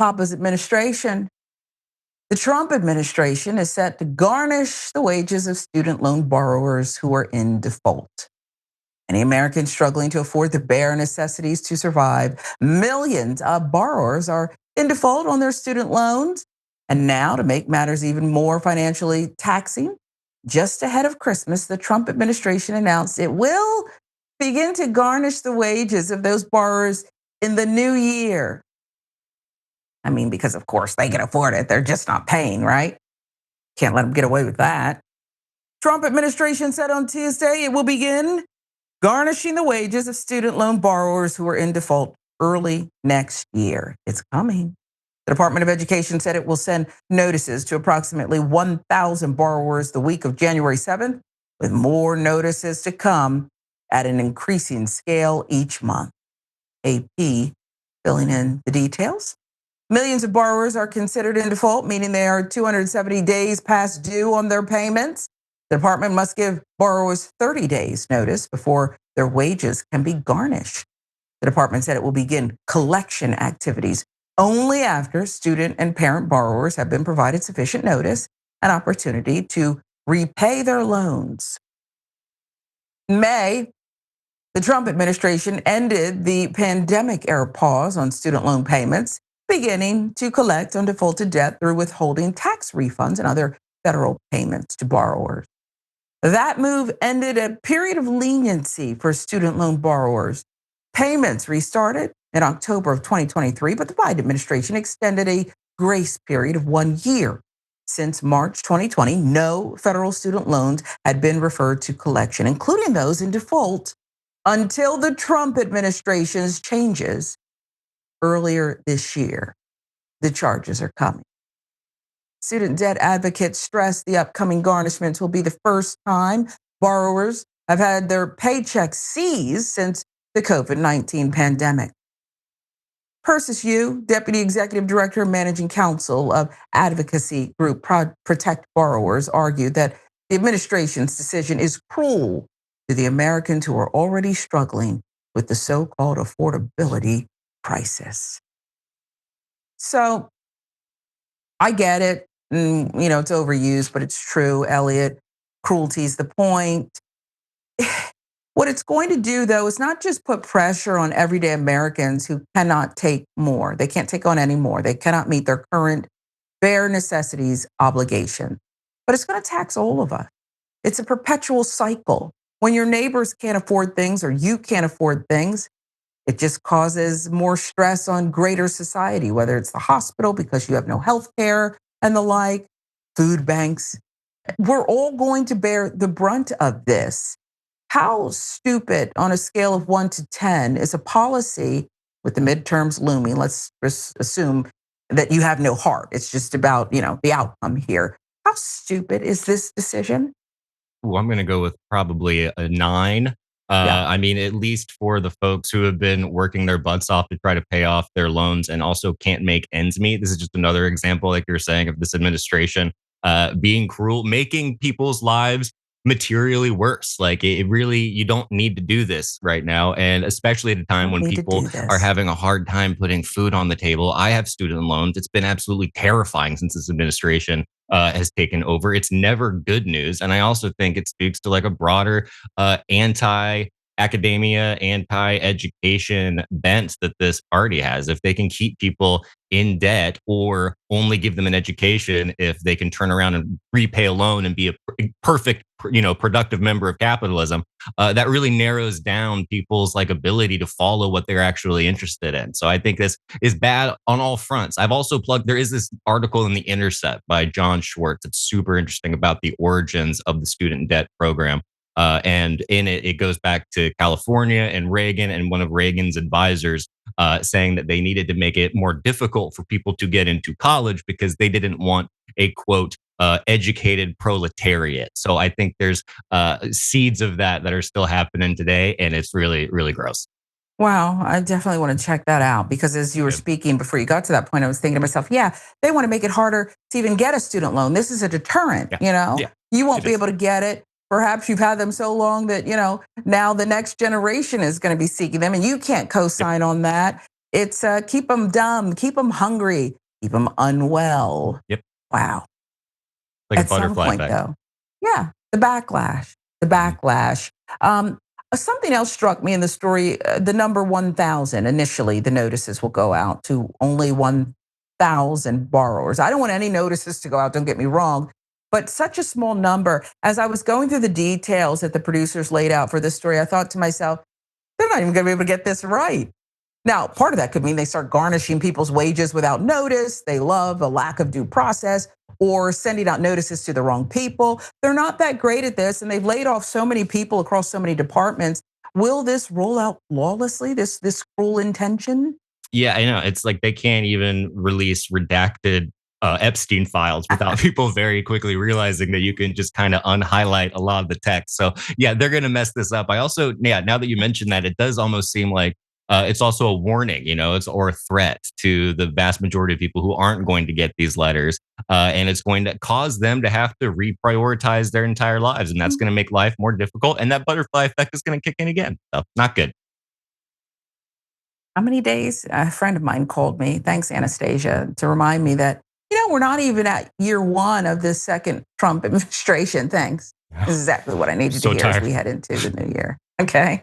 Papa's administration. The Trump administration is set to garnish the wages of student loan borrowers who are in default. Any Americans struggling to afford the bare necessities to survive, millions of borrowers are in default on their student loans. And now, to make matters even more financially taxing, just ahead of Christmas, the Trump administration announced it will begin to garnish the wages of those borrowers in the new year. I mean, because of course they can afford it. They're just not paying, right? Can't let them get away with that. Trump administration said on Tuesday it will begin garnishing the wages of student loan borrowers who are in default early next year. It's coming. The Department of Education said it will send notices to approximately 1,000 borrowers the week of January 7th, with more notices to come at an increasing scale each month. AP filling in the details. Millions of borrowers are considered in default, meaning they are 270 days past due on their payments. The department must give borrowers 30 days notice before their wages can be garnished. The department said it will begin collection activities only after student and parent borrowers have been provided sufficient notice and opportunity to repay their loans. In May, the Trump administration ended the pandemic-era pause on student loan payments, beginning to collect on defaulted debt through withholding tax refunds and other federal payments to borrowers. That move ended a period of leniency for student loan borrowers. Payments restarted in October of 2023, but the Biden administration extended a grace period of 1 year. Since March 2020, no federal student loans had been referred to collection, including those in default, until the Trump administration's changes earlier this year. The charges are coming. Student debt advocates stress the upcoming garnishments will be the first time borrowers have had their paychecks seized since the COVID-19 pandemic. Persis Yu, Deputy Executive Director and Managing Counsel of advocacy group Protect Borrowers, argued that the administration's decision is cruel to the Americans who are already struggling with the so-called affordability crisis. So I get it. It's overused, but it's true, Elliot. Cruelty is the point. What it's going to do, though, is not just put pressure on everyday Americans who cannot take more. They can't take on any more. They cannot meet their current bare necessities obligation. But it's going to tax all of us. It's a perpetual cycle. When your neighbors can't afford things or you can't afford things, it just causes more stress on greater society, whether it's the hospital because you have no health care and the like, food banks. We're all going to bear the brunt of this. How stupid, on a scale of 1 to 10, is a policy with the midterms looming? Let's assume that you have no heart. It's just about, the outcome here. How stupid is this decision? Ooh, I'm going to go with probably a 9. Yeah. I mean, at least for the folks who have been working their butts off to try to pay off their loans and also can't make ends meet. This is just another example, like you're saying, of this administration being cruel, making people's lives materially worse. Like it really, you don't need to do this right now. And especially at a time Don't when need to people do are this. having a hard time putting food on the table. I have student loans. It's been absolutely terrifying since this administration has taken over. It's never good news. And I also think it speaks to like a broader anti academia, anti education bent that this party has. If they can keep people in debt or only give them an education if they can turn around and repay a loan and be a perfect, productive member of capitalism, that really narrows down people's like ability to follow what they're actually interested in. So I think this is bad on all fronts. I've also plugged, there is this article in The Intercept by John Schwartz. It's super interesting about the origins of the student debt program. And in it, it goes back to California and Reagan and one of Reagan's advisors saying that they needed to make it more difficult for people to get into college because they didn't want a quote, educated proletariat. So I think there's seeds of that are still happening today. And it's really, really gross. Wow, I definitely want to check that out because as you were Yep. speaking before you got to that point, I was thinking to myself, yeah, they want to make it harder to even get a student loan. This is a deterrent, Yeah. Yeah. You won't It be is. able to get it. Perhaps you've had them so long that, now the next generation is going to be seeking them and you can't Yep. co-sign on that. It's keep them dumb, keep them hungry, keep them unwell. Yep. Wow. Like a At some butterfly point, effect. though, yeah, the backlash, the Mhm. backlash. Something else struck me in the story, the number 1,000. Initially, the notices will go out to only 1,000 borrowers. I don't want any notices to go out, don't get me wrong, but such a small number. As I was going through the details that the producers laid out for this story, I thought to myself, they're not even gonna be able to get this right. Now, part of that could mean they start garnishing people's wages without notice. They love a lack of due process or sending out notices to the wrong people. They're not that great at this, and they've laid off so many people across so many departments. Will this roll out flawlessly, this cruel intention? Yeah, I know. It's like they can't even release redacted Epstein files without people very quickly realizing that you can just kind of unhighlight a lot of the text. So yeah, they're going to mess this up. I also, yeah, now that you mentioned that, it does almost seem like it's also a warning, it's or a threat to the vast majority of people who aren't going to get these letters, and it's going to cause them to have to reprioritize their entire lives, and that's going to make life more difficult. And that butterfly effect is going to kick in again. So not good. How many days? A friend of mine called me, thanks, Anastasia, to remind me that, we're not even at year one of this second Trump administration. Thanks. This is exactly what I needed to So hear as tired. we head into the new year. Okay.